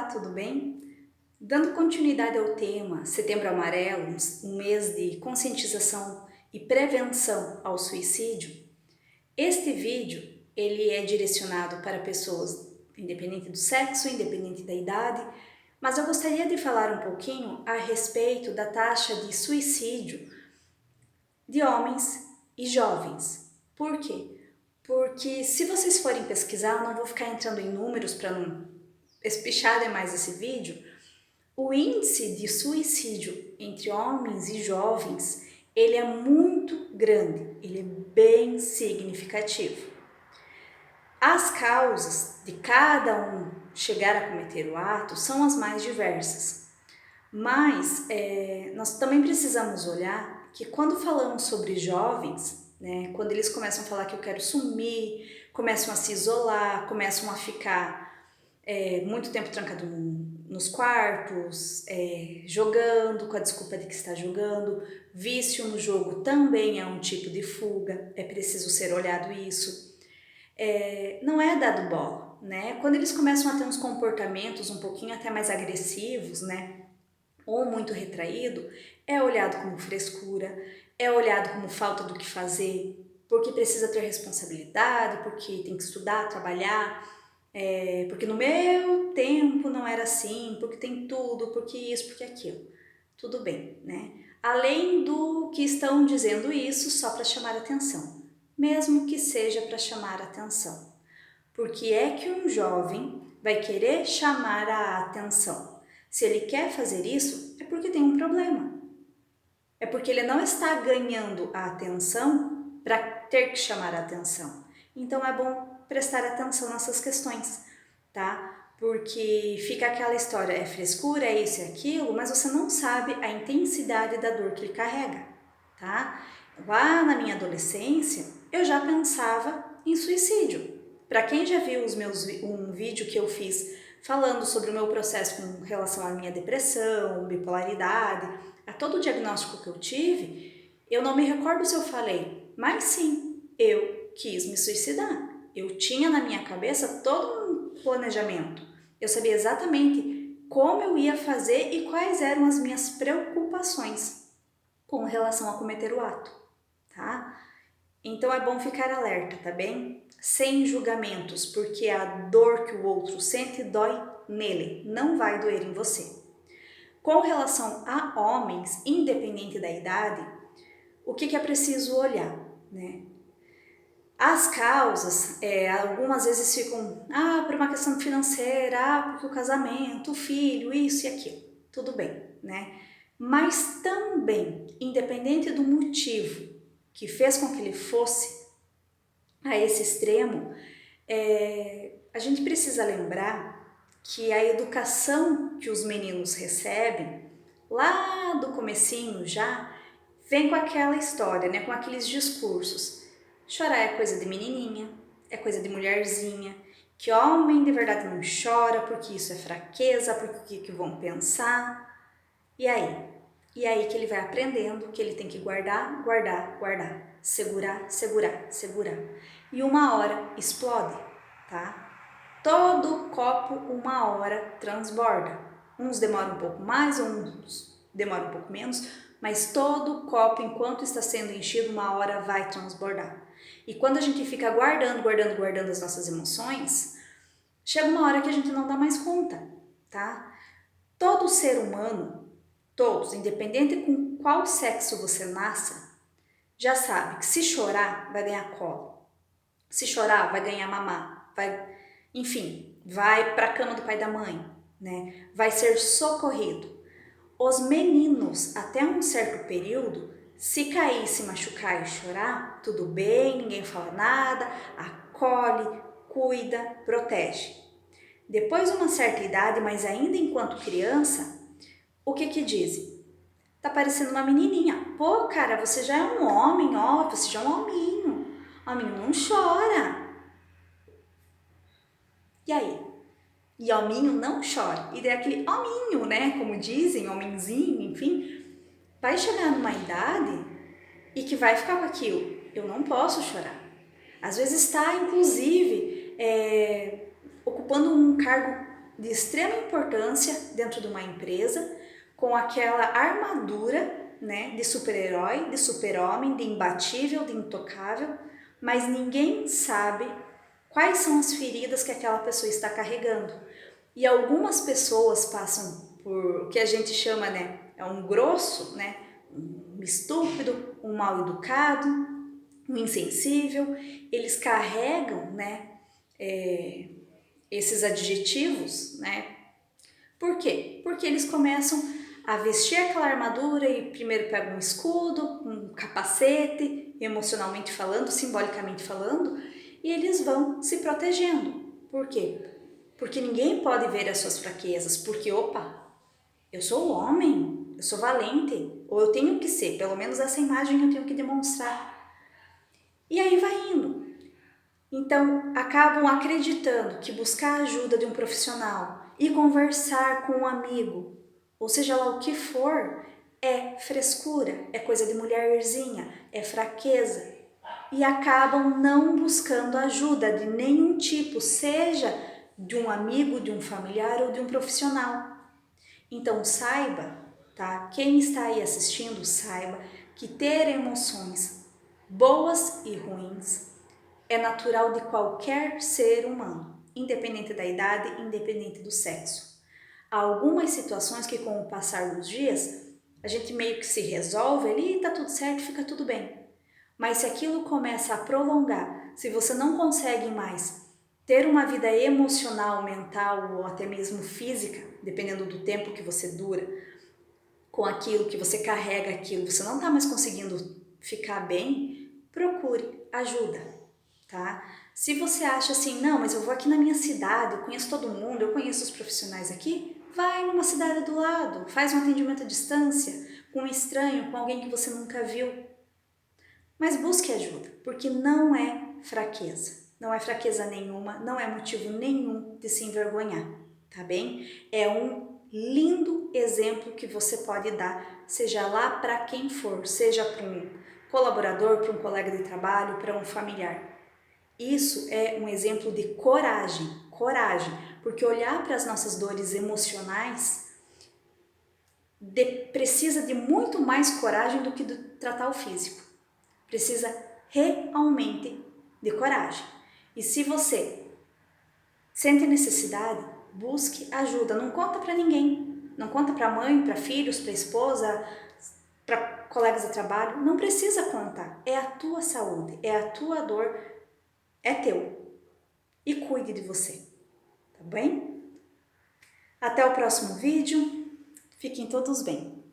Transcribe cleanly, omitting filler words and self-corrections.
Olá, tudo bem? Dando continuidade ao tema Setembro Amarelo, um mês de conscientização e prevenção ao suicídio, este vídeo ele é direcionado para pessoas independente do sexo, independente da idade, mas eu gostaria de falar um pouquinho a respeito da taxa de suicídio de homens e jovens. Por quê? Porque se vocês forem pesquisar, eu não vou ficar entrando em números para não espichar demais esse vídeo, o índice de suicídio entre homens e jovens, ele é muito grande, ele é bem significativo. As causas de cada um chegar a cometer o ato são as mais diversas, mas nós também precisamos olhar que quando falamos sobre jovens, né, quando eles começam a falar que eu quero sumir, começam a se isolar, começam a ficar muito tempo trancado nos quartos, jogando com a desculpa de que está jogando. Vício no jogo também é um tipo de fuga, é preciso ser olhado isso. Não é dado bola, né? Quando eles começam a ter uns comportamentos um pouquinho até mais agressivos, né? Ou muito retraído, é olhado como frescura, é olhado como falta do que fazer, porque precisa ter responsabilidade, porque tem que estudar, trabalhar, porque no meu tempo não era assim, porque tem tudo, porque isso, porque aquilo. Tudo bem, né? Além do que estão dizendo isso só para chamar atenção, mesmo que seja para chamar atenção. Porque é que um jovem vai querer chamar a atenção? Se ele quer fazer isso, é porque tem um problema. É porque ele não está ganhando a atenção para ter que chamar a atenção. Então é bom prestar atenção nessas questões, tá? Porque fica aquela história, é frescura, é isso e aquilo, mas você não sabe a intensidade da dor que ele carrega, tá? Lá na minha adolescência, eu já pensava em suicídio. Para quem já viu um vídeo que eu fiz falando sobre o meu processo com relação à minha depressão, bipolaridade, a todo o diagnóstico que eu tive, eu não me recordo se eu falei, mas sim, eu quis me suicidar. Eu tinha na minha cabeça todo um planejamento. Eu sabia exatamente como eu ia fazer e quais eram as minhas preocupações com relação a cometer o ato, tá? Então é bom ficar alerta, tá bem? Sem julgamentos, porque a dor que o outro sente dói nele, não vai doer em você. Com relação a homens, independente da idade, o que é preciso olhar, né? As causas, algumas vezes ficam, por uma questão financeira, porque o casamento, o filho, isso e aquilo, tudo bem, né? Mas também, independente do motivo que fez com que ele fosse a esse extremo, a gente precisa lembrar que a educação que os meninos recebem, lá do comecinho já, vem com aquela história, né? Com aqueles discursos. Chorar é coisa de menininha, é coisa de mulherzinha, que homem de verdade não chora porque isso é fraqueza, porque o que vão pensar. E aí? E aí que ele vai aprendendo que ele tem que guardar, guardar, guardar, segurar, segurar, segurar. E uma hora explode, tá? Todo copo uma hora transborda. Uns demoram um pouco mais, uns demoram um pouco menos, mas todo copo, enquanto está sendo enchido, uma hora vai transbordar. E quando a gente fica guardando, guardando, guardando as nossas emoções, chega uma hora que a gente não dá mais conta, tá? Todo ser humano, todos, independente com qual sexo você nasça, já sabe que se chorar, vai ganhar colo. Se chorar, vai ganhar mamar, enfim, vai para a cama do pai e da mãe, né? Vai ser socorrido. Os meninos, até um certo período, se cair, se machucar e chorar, tudo bem, ninguém fala nada, acolhe, cuida, protege. Depois de uma certa idade, mas ainda enquanto criança, o que dizem? Tá parecendo uma menininha. Pô, cara, você já é um homem, ó, você já é um hominho. Hominho não chora. E aí? E hominho não chora. E daí aquele hominho, né? Como dizem, homenzinho, enfim, vai chegar numa idade e que vai ficar com aquilo. Eu não posso chorar. Às vezes está, inclusive, ocupando um cargo de extrema importância dentro de uma empresa, com aquela armadura, né, de super-herói, de super-homem, de imbatível, de intocável, mas ninguém sabe quais são as feridas que aquela pessoa está carregando. E algumas pessoas passam por o que a gente chama, né, é um grosso, né, um estúpido, um mal educado, um insensível. Eles carregam, né, esses adjetivos, né? Por quê? Porque eles começam a vestir aquela armadura e primeiro pegam um escudo, um capacete, emocionalmente falando, simbolicamente falando, e eles vão se protegendo. Por quê? Porque ninguém pode ver as suas fraquezas, porque, opa, eu sou homem, eu sou valente, ou eu tenho que ser, pelo menos essa imagem eu tenho que demonstrar. E aí vai indo. Então, acabam acreditando que buscar a ajuda de um profissional e conversar com um amigo, ou seja lá o que for, é frescura, é coisa de mulherzinha, é fraqueza. E acabam não buscando ajuda de nenhum tipo, seja de um amigo, de um familiar ou de um profissional. Então saiba, tá? Quem está aí assistindo, saiba que ter emoções boas e ruins é natural de qualquer ser humano, independente da idade, independente do sexo. Há algumas situações que, com o passar dos dias, a gente meio que se resolve ali, tá tudo certo, fica tudo bem. Mas se aquilo começa a prolongar, se você não consegue mais ter uma vida emocional, mental ou até mesmo física, dependendo do tempo que você dura, com aquilo que você carrega aquilo, você não está mais conseguindo ficar bem, procure ajuda, tá? Se você acha assim, não, mas eu vou aqui na minha cidade, eu conheço todo mundo, eu conheço os profissionais aqui, vai numa cidade do lado, faz um atendimento à distância, com um estranho, com alguém que você nunca viu. Mas busque ajuda, porque não é fraqueza. Não é fraqueza nenhuma, não é motivo nenhum de se envergonhar, tá bem? É um lindo exemplo que você pode dar, seja lá para quem for, seja para um colaborador, para um colega de trabalho, para um familiar. Isso é um exemplo de coragem, coragem, porque olhar para as nossas dores emocionais precisa de muito mais coragem do que de tratar o físico. Precisa realmente de coragem. E se você sente necessidade, busque ajuda. Não conta para ninguém. Não conta para mãe, para filhos, para esposa, para colegas de trabalho. Não precisa contar. É a tua saúde, é a tua dor, é teu. E cuide de você, tá bem? Até o próximo vídeo. Fiquem todos bem.